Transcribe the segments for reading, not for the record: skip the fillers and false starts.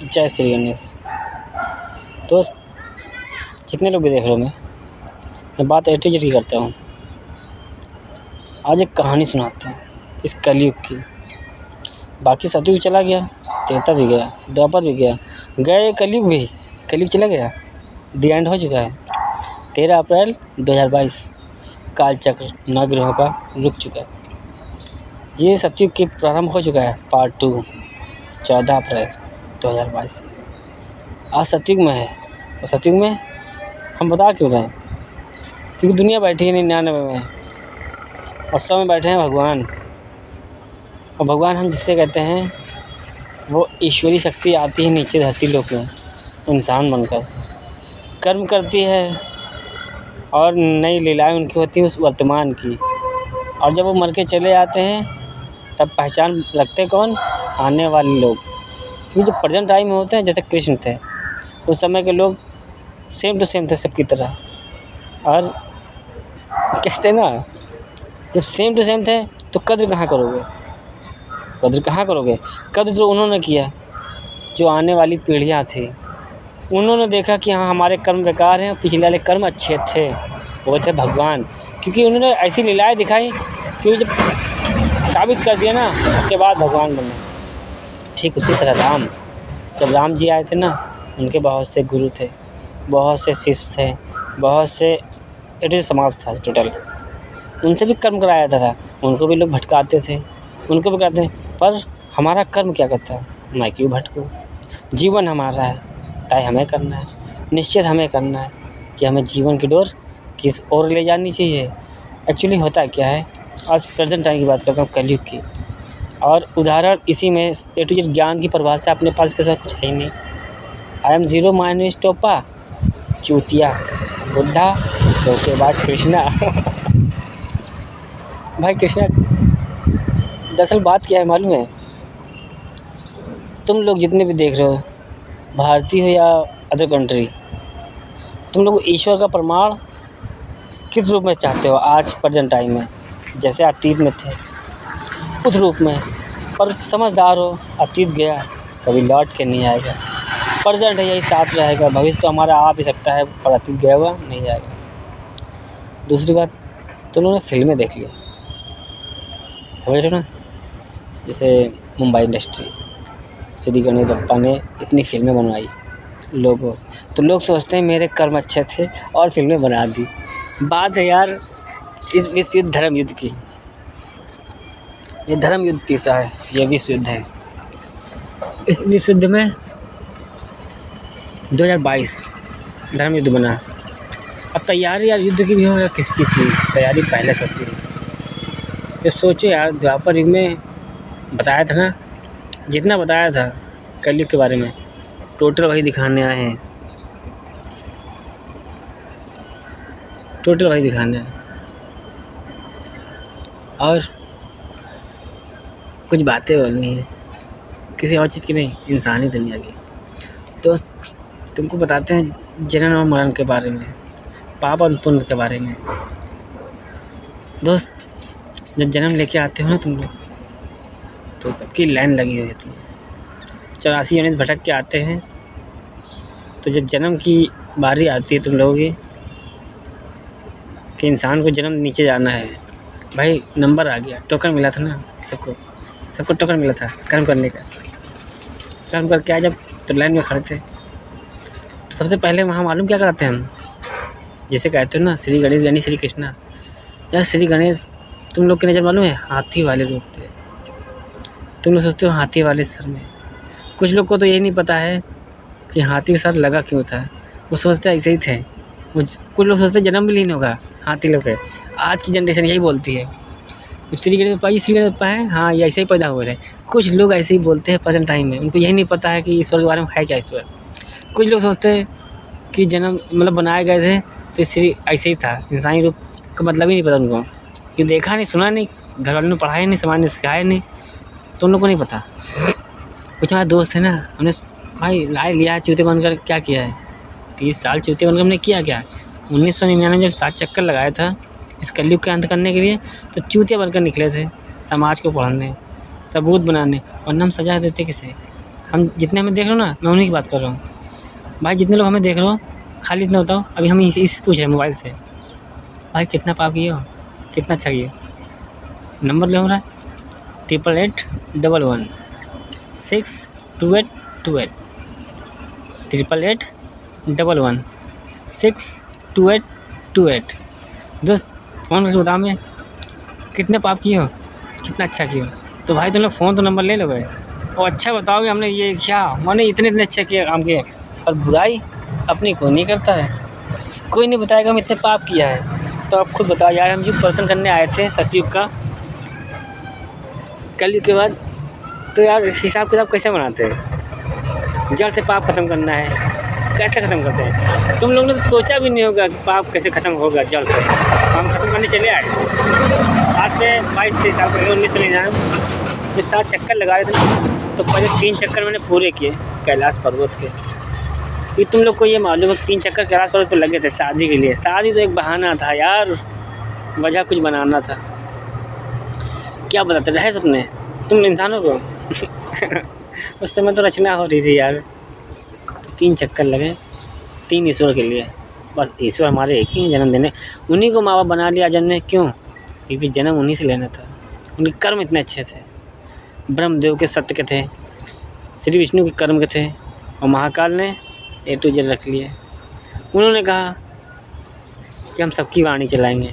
जय श्री गणेश। दोस्त, जितने लोग भी देख रहे हो, मैं बात एटी की करता हूँ। आज एक कहानी सुनाते हैं इस कलयुग की। बाकी सतयुग चला गया, त्रेता भी गया, द्वापर भी गया, गए कलयुग भी। कलयुग चला गया, द एंड हो चुका है। 13 अप्रैल 2022 कालचक्र 9 ग्रहों का रुक चुका है। ये सतयुग की प्रारंभ हो चुका है, पार्ट 2 14 अप्रैल 2022 से। आज सतयुग में है, और सतयुग में हम बता क्यों रहे हैं? क्योंकि दुनिया बैठी है 99 में, और 100 में बैठे हैं भगवान। और भगवान हम जिससे कहते हैं, वो ईश्वरीय शक्ति आती है नीचे धरती लोक में इंसान बनकर, कर्म करती है और नई लीलाएं उनकी होती हैं उस वर्तमान की। और जब वो मर के चले जाते हैं तब पहचान रखते कौन? आने वाले लोग। क्योंकि जो प्रेजेंट टाइम में होते हैं, जैसे कृष्ण थे, उस समय के लोग सेम टू सेम थे सबकी तरह। और कहते हैं ना, जब सेम टू सेम थे तो कद्र कहाँ करोगे? कद्र कहाँ करोगे? कद्र जो उन्होंने किया, जो आने वाली पीढ़ियाँ थी, उन्होंने देखा कि हाँ, हमारे कर्म बेकार हैं, पिछले वाले कर्म अच्छे थे। वो थे भगवान। क्योंकि उन्होंने ऐसी लीलाएँ दिखाई कि जब साबित कर दिया ना, उसके बाद भगवान बने। ठीक उसी तरह राम, जब राम जी आए थे ना, उनके बहुत से गुरु थे, बहुत से शिष्य थे, बहुत से एटू समाज था टोटल। उनसे भी कर्म कराया जाता था, उनको भी लोग भटकाते थे, उनको भी कहते हैं। पर हमारा कर्म क्या करता है? मैं क्यों भटकूँ? जीवन हमारा है, तय हमें करना है, निश्चित हमें करना है कि हमें जीवन की डोर किस ओर ले जानी चाहिए। एक्चुअली होता क्या है, आज प्रेजेंट टाइम की बात करता हूँ, कलयुग की। और उदाहरण इसी में ए टू जेड ज्ञान की परिभाषा अपने पास के साथ कुछ है ही नहीं। आई एम जीरो माइनस टोपा चूतिया बुद्धा धोखेबाज कृष्णा। भाई कृष्णा, दरअसल बात क्या है मालूम है? तुम लोग जितने भी देख रहे हो, भारतीय हो या अदर कंट्री, तुम लोग ईश्वर का प्रमाण किस रूप में चाहते हो आज प्रेजेंट टाइम में? जैसे अतीत में थे उस रूप में। पर समझदार हो, अतीत गया, कभी लौट के नहीं आएगा। प्रेजेंट है, यही साथ रहेगा। भविष्य तो हमारा आ भी सकता है, पर अतीत गया हुआ नहीं जाएगा। दूसरी बात, तुम लोगों ने फिल्में देख ली, समझ रहे हो ना? जैसे मुंबई इंडस्ट्री, श्री गणेश बप्पा ने इतनी फिल्में बनवाई लोगों, तो लोग सोचते हैं मेरे कर्म अच्छे थे और फिल्में बना दी। बात है यार इस विश्व युद्ध धर्म युद्ध की। ये धर्म युद्ध तीसरा है, ये विश्व युद्ध है। इस विश्व युद्ध में 2022 धर्म युद्ध बना। अब तैयारी यार युद्ध की भी हो या किसी चीज़ की तैयारी पहले से होती है। जब सोचो यार, द्वापर युग में बताया था ना, जितना बताया था कलयुग के बारे में, टोटल वही दिखाने आए हैं, टोटल वही दिखाने हैं। और कुछ बातें बोलनी है, किसी और चीज़ की नहीं, इंसानी दुनिया की। तो तुमको बताते हैं जनन और मरण के बारे में, पाप और पुण्य के बारे में। दोस्त, जब जन्म लेके आते हो ना तुम लोग, तो सबकी लाइन लगी हुई होती है। 84 यूनिट भटक के आते हैं, तो जब जन्म की बारी आती है तुम लोगों की कि इंसान को जन्म नीचे जाना है, भाई नंबर आ गया, टोकन मिला था ना सबको टोकन मिला था कर्म करने का। कर्म करके आए जब, तो लाइन में खड़े थे, तो सबसे पहले वहाँ मालूम क्या कराते हैं हम? जैसे कहते हो ना, श्री गणेश यानी श्री कृष्णा। यार श्री गणेश तुम लोग की नज़र मालूम है हाथी वाले रूप पे, तुम लोग सोचते हो हाथी वाले सर में। कुछ लोग को तो यही नहीं पता है कि हाथी का सर लगा क्यों था। वो सोचते ऐसे ही थे। कुछ लोग सोचते जन्म भी लीन होगा हाथी लोग पे। आज की जनरेशन यही बोलती है श्री गणेश बप्पा, ये श्री गणेश बप्पा है, हाँ ये ऐसे ही पैदा हुए थे। कुछ लोग ऐसे ही बोलते हैं प्रेजेंट टाइम में, उनको यही नहीं पता है कि ईश्वर के बारे में है क्या ईश्वर। कुछ लोग सोचते हैं कि जन्म मतलब बनाए गए थे तो श्री ऐसे ही था, इंसानी रूप का मतलब ही नहीं पता उनको, कि देखा नहीं, सुना नहीं, घर वालों ने पढ़ाया नहीं, समाज ने सिखाया नहीं, तो उन लोग को नहीं पता। कुछ हमारे दोस्त है ना, हमने भाई लाए लिया है चूते बनकर, क्या किया है 30 साल चूते बनकर हमने किया क्या? 1999 जब 7 चक्कर लगाया था इस कलयुग के अंत करने के लिए, तो चूतिया बनकर निकले थे समाज को पढ़ाने, सबूत बनाने, और हम सजा देते किसे? हम जितने हमें देख रहे हो ना, मैं उन्हीं की बात कर रहा हूँ भाई। जितने लोग हमें देख रहे हो, खाली इतना बताओ, अभी हम इस पूछ रहे हैं मोबाइल से, भाई कितना पाप किए हो, कितना अच्छा किए। नंबर ले हो रहा है 8881162828, 8881162828। दोस्त फ़ोन करके बताओ मैं कितने पाप किए हो, कितना अच्छा किए हो। तो भाई तुम लोग फ़ोन तो नंबर ले लोगे और अच्छा बताओगे हमने ये क्या, मैंने इतने अच्छे किए काम किए। और बुराई अपनी कोई नहीं करता है, कोई नहीं बताएगा हम इतने पाप किया है। तो आप खुद बताओ यार, हम जो प्रवचन करने आए थे सतयुग का, कलयुग के बाद, तो यार हिसाब किताब कैसे बनाते हैं। जड़ से पाप ख़त्म करना है, कैसे ख़त्म करते हैं। तुम लोग ने तो सोचा भी नहीं होगा कि पाप कैसे ख़त्म होगा जड़ से। हम ख़त्म करने चले आए। आज से 22-23 साल पहले 1999 में 7 चक्कर लगाए थे, तो पहले 3 चक्कर मैंने पूरे किए कैलाश पर्वत के। ये तुम लोग को ये मालूम है 3 चक्कर कैलाश पर्वत पर लगे थे शादी के लिए। शादी तो एक बहाना था यार, वजह कुछ बनाना था। क्या बताते रहे सपने तुम इंसानों को उस समय तो रचना हो रही थी यार। 3 चक्कर लगे 3 ईश्वर के लिए। बस ईश्वर हमारे एक ही जन्म देने, उन्हीं को माँ बाप बना लिया जन्म में। क्यों? क्योंकि जन्म उन्हीं से लेना था। उनके कर्म इतने अच्छे थे, ब्रह्मदेव के सत्य के थे, श्री विष्णु के कर्म के थे, और महाकाल ने A to Z रख लिए। उन्होंने कहा कि हम सबकी वाणी चलाएंगे,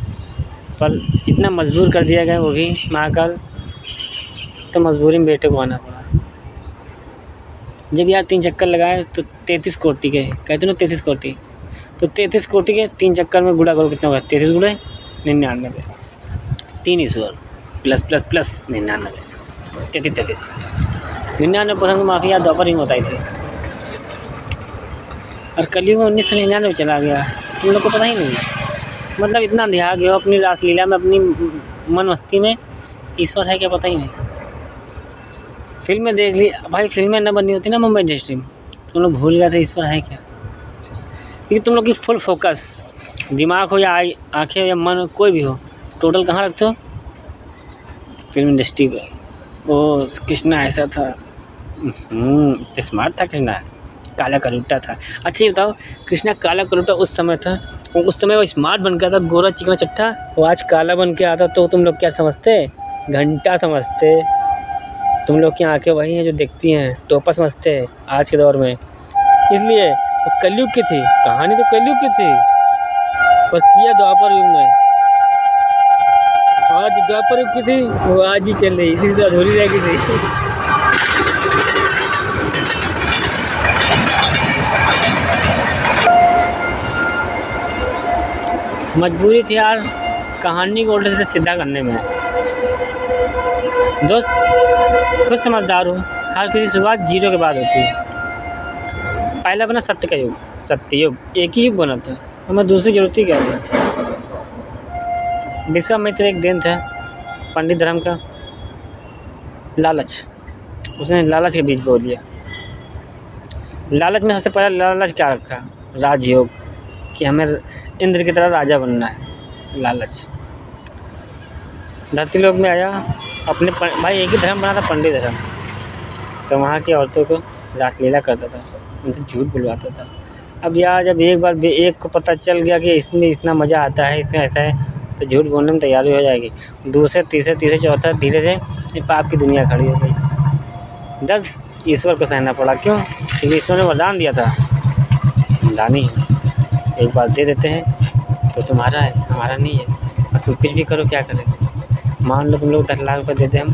पर इतना मजबूर कर दिया गया वो भी महाकाल, तो मजबूरी में बेटे को आना पड़ा। जब यार 3 चक्कर लगाए तो 33 कोटि के, कहते ना 33 कोटि, तो 33 कोटि के 3 चक्कर में गुणा करो कितना होगा, 33 गुणे 99, 3 ईश्वर प्लस प्लस प्लस 99, 33 99% माफ़ी यार द्वापर ही में बताई थी। और कलयुग में 1999 चला गया, तुम लोग को पता ही नहीं है। मतलब इतना अंधिया गए हो अपनी रासलीला में, अपनी मन मस्ती में, ईश्वर है क्या पता ही नहीं। फिल्में देख ली भाई, फिल्में न बनी होती ना मुंबई इंडस्ट्री में, तुम लोग भूल गए थे ईश्वर है क्या। क्योंकि तुम लोग की फुल फोकस, दिमाग हो या आँखें हो या मन, कोई भी हो, टोटल कहाँ रखते हो, फिल्म इंडस्ट्री पे। ओ कृष्णा ऐसा था, स्मार्ट था कृष्णा, काला कलूटा था। अच्छा ये बताओ, कृष्णा काला कलूटा उस समय था, और उस समय वो स्मार्ट बन गया था, गोरा चिकना चट्टा, वो आज काला बन के आता तो तुम लोग क्या समझते, घंटा समझते। तुम लोग की आंखें वही हैं जो देखती हैं, टोपा समझते हैं आज के दौर में। इसलिए वो कलयुग की थी, कहानी तो कलयुग की थी, पर किया द्वापर युग में। आज द्वापर युग की थी वो आज ही चल रही, इसी तो अधूरी रह गई थी। मजबूरी थी यार कहानी को उल्टे से सीधा करने में। दोस्त खुद समझदार हो, हर किसी शुरुआत 0 के बाद होती है। पहला बना सत्य का युग, सत्ययुग, एक ही युग बना था, हमें दूसरी जरूरत ही क्या है। विश्वामित्र एक दिन था पंडित धर्म का, लालच, उसने लालच के बीज बो दिया। लालच में सबसे पहला लालच क्या रखा, राजयोग, कि हमें इंद्र की तरह राजा बनना है। लालच धरती लोक में आया, अपने भाई एक ही धर्म बना था पंडित धर्म, तो वहाँ की औरतों को रासलीला करता था, उनसे झूठ बुलवाता था। अब यार जब एक बार एक को पता चल गया कि इसमें इतना मज़ा आता है, इतना ऐसा है, तो झूठ बोलने में तैयारी हो जाएगी। दूसरे तीसरे चौथा धीरे धीरे पाप की दुनिया खड़ी हो गई। दर्द ईश्वर को सहना पड़ा। क्यों? क्योंकि ईश्वर ने वरदान दिया था, दानी एक बार दे देते हैं तो तुम्हारा है, हमारा नहीं है। और तुम कुछ भी करो, क्या करें। मान लो तुम लोग 10 लाख रुपये देते, हम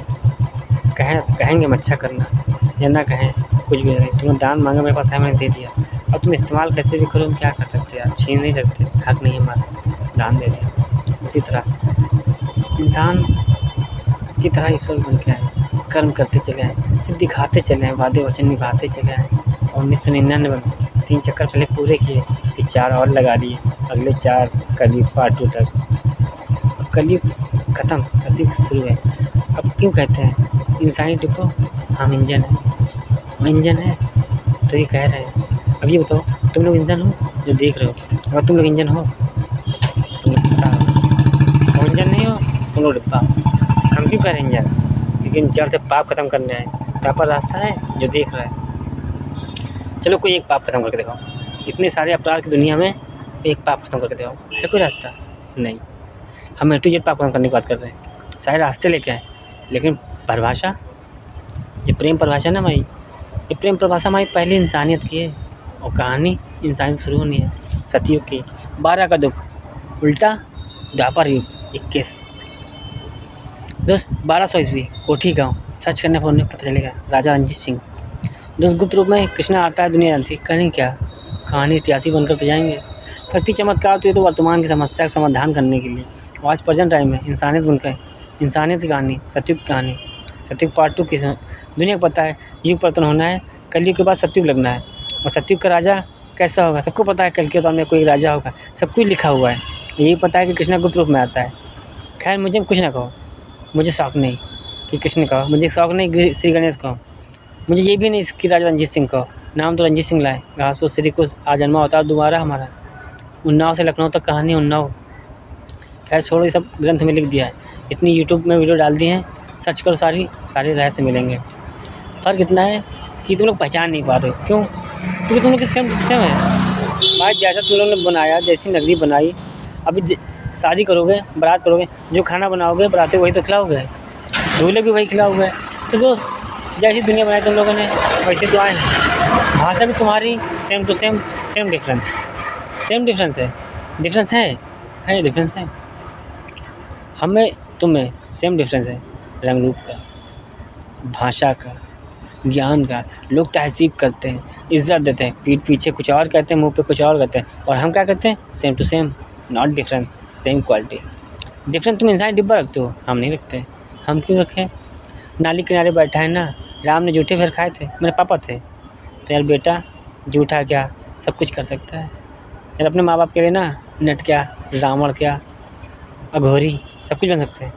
कहेंगे हम अच्छा करना, या ना कहें कुछ भी नहीं, तुमने दान मांगा, मेरे पास है, मैंने दे दिया। अब तुम इस्तेमाल कैसे भी करो, हम क्या कर सकते हैं यार, छीन नहीं सकते, हक नहीं हमारा, दान दे दिया। उसी तरह इंसान की तरह ईश्वर बन के आए, कर्म करते चले आए, सिर्फ दिखाते चले आए, वादे वचन निभाते चले आए। और 1999 में 3 चक्कर पहले पूरे किए, फिर 4 और लगा दिए, अगले 4 कलयुग पार्ट 2 तक। अब कलयुग ख़त्म, सतयुग शुरू है। अब क्यों कहते हैं इंसानी डिब्बो, हम इंजन हैं, वो इंजन है, तो ये कह रहे हैं। अब ये बताओ, तुम लोग इंजन हो जो देख रहे हो, अगर तुम लोग इंजन हो, तुम लोग डिब्बा हो, और इंजन नहीं हो, तुम लोग डिब्बा। हम क्यों कह रहे हैं इंजन? लेकिन जड़ से पाप ख़त्म करने आए, यहाँ पर रास्ता है जो देख रहा है, चलो कोई एक पाप ख़त्म करके दिखाओ, इतने सारे अपराध की दुनिया में एक पाप ख़त्म करके दिखाओ, है कोई रास्ता? नहीं। हम A to Z पाप ख़त्म करने की बात कर रहे हैं, सारे रास्ते लेके आए, लेकिन परिभाषा, ये प्रेम परिभाषा ना भाई, ये प्रेम परिभाषा हमारी पहली इंसानियत की है, और कहानी इंसानियत शुरू होनी है सतयुग की। 12 का दुख उल्टा द्वापर युग 21 दोस्त 1200 ईस्वी कोठी गाँव, सर्च करने पर उन्हें पता चलेगा राजा रंजीत सिंह। दोस्त गुप्त रूप में कृष्णा आता है, दुनिया जानती, करें क्या, कहानी इतिहासी बनकर तो जाएंगे। शक्ति चमत्कार तो ये तो वर्तमान की समस्या का समाधान करने के लिए, और आज प्रेजेंट टाइम में इंसानियत बनकर, इंसानियत की कहानी, सतयुग की कहानी, सतयुग पार्ट 2 की। दुनिया को पता है युग परिवर्तन होना है, कलयुग के बाद सतयुग लगना है, और सतयुग का राजा कैसा होगा सबको पता है, कल के दौर में कोई राजा होगा, सब कुछ लिखा हुआ है, यही पता है कि कृष्णा गुप्त रूप में आता है। खैर मुझे कुछ ना कहो, मुझे शौक़ नहीं कि कृष्ण कहो, मुझे शौक़ नहीं श्री गणेश कहो, मुझे ये भी नहीं कि राजा रंजीत सिंह कहो, नाम तो रंजीत सिंह लाए, घासफूस श्री कुछ आजन्मा अवतार दोबारा हमारा, उन्नाव से लखनऊ तक कहानी उन्नाव। खैर छोड़ो, ये सब ग्रंथ में लिख दिया है, इतनी यूट्यूब में वीडियो डाल दी हैं, सर्च करो, सारे रहस्य मिलेंगे। फ़र्क इतना है कि तुम लोग पहचान नहीं पा रहे हो, क्यों? क्योंकि तुम लोग के सेम है भाई, जैसा तुम लोगों ने बनाया, जैसी नगरी बनाई, अभी शादी करोगे, बारात करोगे, जो खाना बनाओगे बाराती वही तो खिलाओगे, दूल्हे भी वही खिलाओगे। तो दोस्त जैसी दुनिया बनाई तुम लोगों ने वैसे तो आए हैं, भाषा भी तुम्हारी same to same, same difference है, डिफरेंस है, हमें तुम्हें सेम डिफरेंस है, रंग रूप का, भाषा का, ज्ञान का। लोग तहज़ीब करते हैं, इज़्ज़त देते हैं, पीठ पीछे कुछ और कहते हैं, मुंह पे कुछ और कहते हैं, और हम क्या कहते हैं? Same to same, not different, same quality. Different तुम इंसान डिब्बा रखते हो, हम नहीं रखते। हम क्यों रखें? नाली किनारे बैठा है ना, राम ने जूठे फिर खाए थे, मेरे पापा थे, तो यार बेटा जूठा क्या सब कुछ कर सकता है यार, अपने माँ बाप के लिए ना नट क्या, रावण क्या, अघोरी, सब कुछ बन सकते हैं।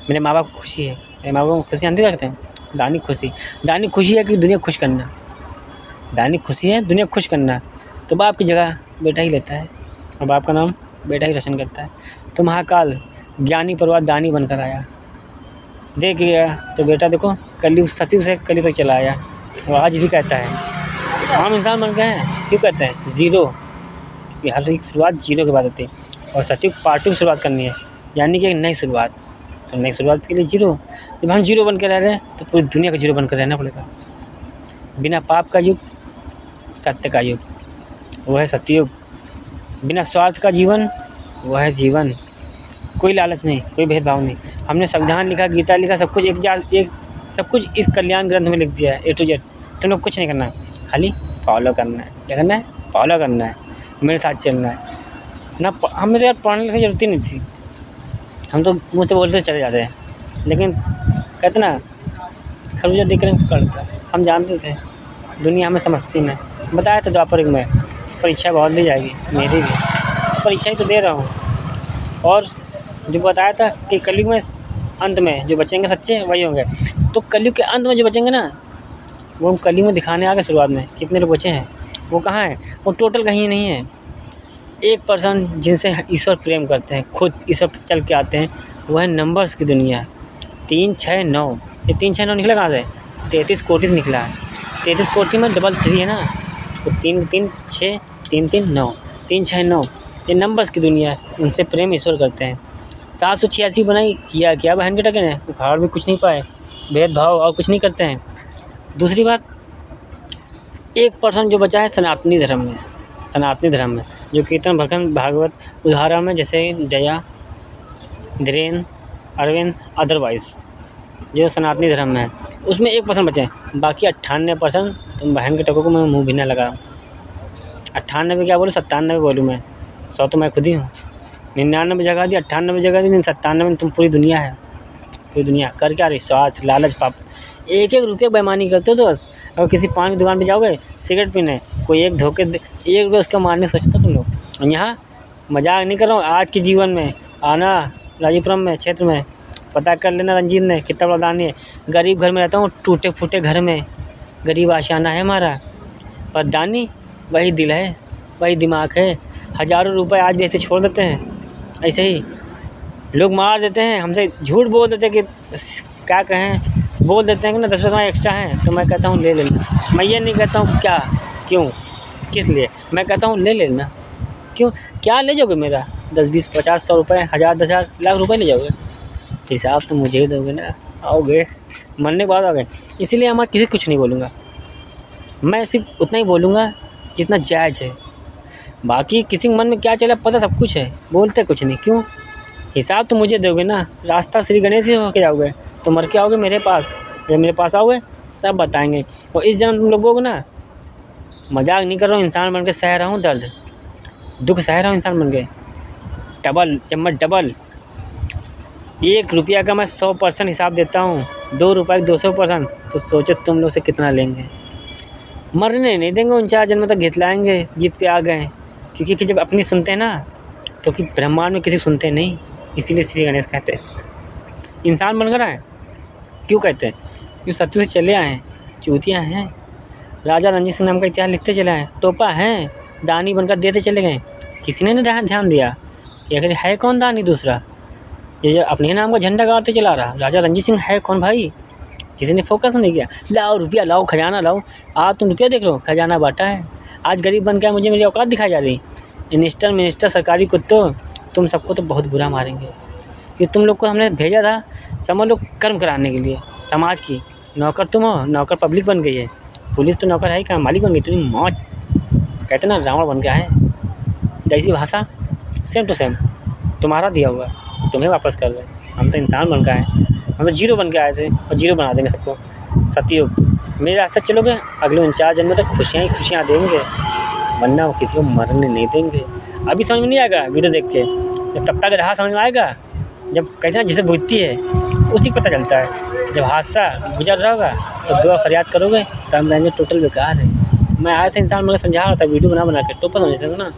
मेरे माँ बाप को खुशी है, मेरे माँ बाप को खुशी जानते क्या कहते हैं? दानिक खुशी है कि दुनिया खुश करना, दानिक खुशी है दुनिया खुश करना। तो बाप की जगह बेटा ही लेता है, और बाप का नाम बेटा ही रोशन करता है। तो महाकाल ज्ञानी परवार दानी बनकर आया, देख गया तो बेटा देखो कलयुग सतयुग से कलयुग तक चला आया, और आज भी कहता है आम इंसान बन गए हैं, क्यों कहते हैं? ज़ीरो, हर एक शुरुआत जीरो के बाद होती है, और सतयुग पार्ट 2 शुरुआत करनी है, यानी कि एक नई शुरुआत। तो नई शुरुआत के लिए जीरो, जब हम जीरो बन के रह रहे हैं तो पूरी दुनिया का जीरो बनकर रहना पड़ेगा। बिना पाप का युग सत्य का युग, वो है सतयुग। बिना स्वार्थ का जीवन, वो है जीवन। कोई लालच नहीं, कोई भेदभाव नहीं। हमने संविधान लिखा, गीता लिखा, सब कुछ एक सब कुछ इस कल्याण ग्रंथ में लिख दिया है, A to Z। तुम लोग कुछ नहीं करना, खाली फॉलो करना है। क्या करना है? फॉलो करना है, मेरे साथ चलना है ना। हमें तो यार पढ़ने लिखने की ज़रूरत ही नहीं थी, हम तो मुँह से बोलते चले जाते हैं, लेकिन कहते ना खरबूजा देख कर पढ़ता, हम जानते थे दुनिया हमें समझती नहीं। बताया था द्वापर युग में परीक्षा बहुत दी जाएगी, मेरी भी परीक्षा ही तो दे रहा हूँ। और जो बताया था कि कलयुग में अंत में जो बचेंगे सच्चे वही होंगे, तो कलयुग के अंत में जो बचेंगे ना, वो हम कलयुग में दिखाने आ गए। शुरुआत में कितने लोग बचे हैं, वो कहाँ हैं? वो टोटल कहीं नहीं है। 1% जिनसे ईश्वर प्रेम करते हैं, खुद ईश्वर चल के आते हैं, वो है नंबर्स की दुनिया। 3, 6, 9, ये 3, 6, 9 निकला कहाँ से? 33 कोटि निकला है। 33 कोटि में डबल 3 है ना, तो 3, 3, 6, 3, 3, 9, 3, 6, 9, ये नंबर्स की दुनिया है, उनसे प्रेम ईश्वर करते हैं। 786 बनाई, किया बहन के टके ने, उखाड़ भी कुछ नहीं पाए, भेदभाव और कुछ नहीं करते हैं। दूसरी बात, 1% जो बचा है सनातनी धर्म में, जो कीर्तन भजन भागवत उदाहरण में, जैसे जया, धीरेन, अरविंद, अदरवाइज़ जो सनातनी धर्म में है, उसमें 1% बचे हैं। बाकी 98% तुम बहन के टकों को मैं मुँह भी ना लगा। 98 क्या बोलूँ, 97 बोलूँ मैं, 100 तो मैं खुद ही हूँ। 99 जगह दी, 98 जगह दी, 97 में तुम पूरी दुनिया है। पूरी दुनिया कर क्या रही? स्वार्थ, लालच, पाप। 1-1 रुपये बेईमानी करते हो दोस्त। अगर किसी पान की दुकान पे जाओगे सिगरेट पीने, कोई एक धोखे 1 रुपये उसका मारने सोचते हो तुम लोग। और यहाँ मजाक नहीं कर रहा हूँ, आज के जीवन में आना राजीपुरम में क्षेत्र में पता कर लेना, रंजीत ने कितना बड़ा दानी है। गरीब घर में रहता हूँ, टूटे फूटे घर में, गरीब आशियाना है हमारा, पर दानी वही दिल है, वही दिमाग है। हज़ारों रुपए आज भी ऐसे छोड़ देते हैं, ऐसे ही लोग मार देते हैं, हमसे झूठ बोल देते हैं कि क्या कहें, बोल देते हैं कि ना 10 रुपये एक्स्ट्रा हैं, तो मैं कहता हूँ ले लेना। मैं ये नहीं कहता हूँ क्या क्यों, किस लिए? मैं कहता हूँ ले लेना, क्यों, क्या ले जाओगे मेरा? 10 20 50 100 रुपये, 1000 10,000 लाख रुपए ले जाओगे? हिसाब तो मुझे ही दोगे ना, आओगे मरने के बाद आओगे। इसीलिए मैं किसी को कुछ नहीं बोलूँगा, मैं सिर्फ उतना ही बोलूँगा जितना जायज़ है। बाकी किसी के मन में क्या चला पता सब कुछ है, बोलते कुछ नहीं, क्यों? हिसाब तो मुझे दोगे ना। रास्ता श्री गणेश ही होके जाओगे तो मर के आओगे मेरे पास, जब मेरे पास आओगे तब बताएँगे। और इस जन्म तुम लोगों को ना, मजाक नहीं कर रहा हूँ, इंसान बन के सह रहा हूँ दर्द, दुख सह रहा हूँ इंसान बन के, डबल चम्मच डबल। 1 रुपया का मैं 100% हिसाब देता हूँ, 2 रुपये 200%। तो सोचो तुम लोग से कितना लेंगे। मरने नहीं देंगे, 49 जन्म तक घितलाएँगे, जीत पे आ गए। क्योंकि फिर जब अपनी सुनते हैं ना, तो कि ब्रह्मांड में किसी सुनते नहीं, इसीलिए श्री गणेश कहते हैं। इंसान बनकर आए क्यों कहते हैं? क्यों सत्य से चले आए, चूतिया हैं। राजा रणजीत सिंह नाम का इतिहास लिखते चले आए, टोपा हैं, दानी बनकर देते चले गए, किसी ने नहीं ध्यान दिया। या फिर है कौन दानी दूसरा? ये जो अपने नाम का झंडा गाड़ते चला रहा राजा रणजीत सिंह है कौन भाई? किसी ने फोकस नहीं किया। लाओ रुपया, लाओ खजाना लाओ। आज तुम रुपया देख लो, खजाना बांटा है। आज गरीब बन के मुझे मेरी औकात दिखाई जा रही। मिनिस्टर सरकारी कुत्तों, तुम सबको तो बहुत बुरा मारेंगे। कि तुम लोग को हमने भेजा था समझ लो कर्म कराने के लिए, समाज की नौकर तुम हो, नौकर पब्लिक बन गई है। पुलिस तो नौकर है ही कहाँ, मालिक बन गई। तुम्हें मौज कहते ना, रावण बन गया है। जैसी भाषा सेम टू सेम तुम्हारा दिया हुआ तुम्हें वापस कर रहे। हम तो इंसान बन के आए, हम तो जीरो बन के आए थे और जीरो बना देंगे सबको। सतयुग मेरे रास्ते चलोगे, अगले 49 जन्म तक खुशियाँ ही खुशियाँ देंगे, वरना वो किसी को मरने नहीं देंगे। अभी समझ में नहीं आएगा वीडियो देख के, जब तब तक रहा समझ में आएगा। जब कहते हैं जिसे बुझती है उसी को पता चलता है। जब हादसा गुजर रहा होगा तो दुआ फरियाद करोगे तो हम रहेंगे टोटल बेकार है। मैं आया था इंसान मुझे समझा रहा था, वीडियो बना के टोपा समझते थे ना।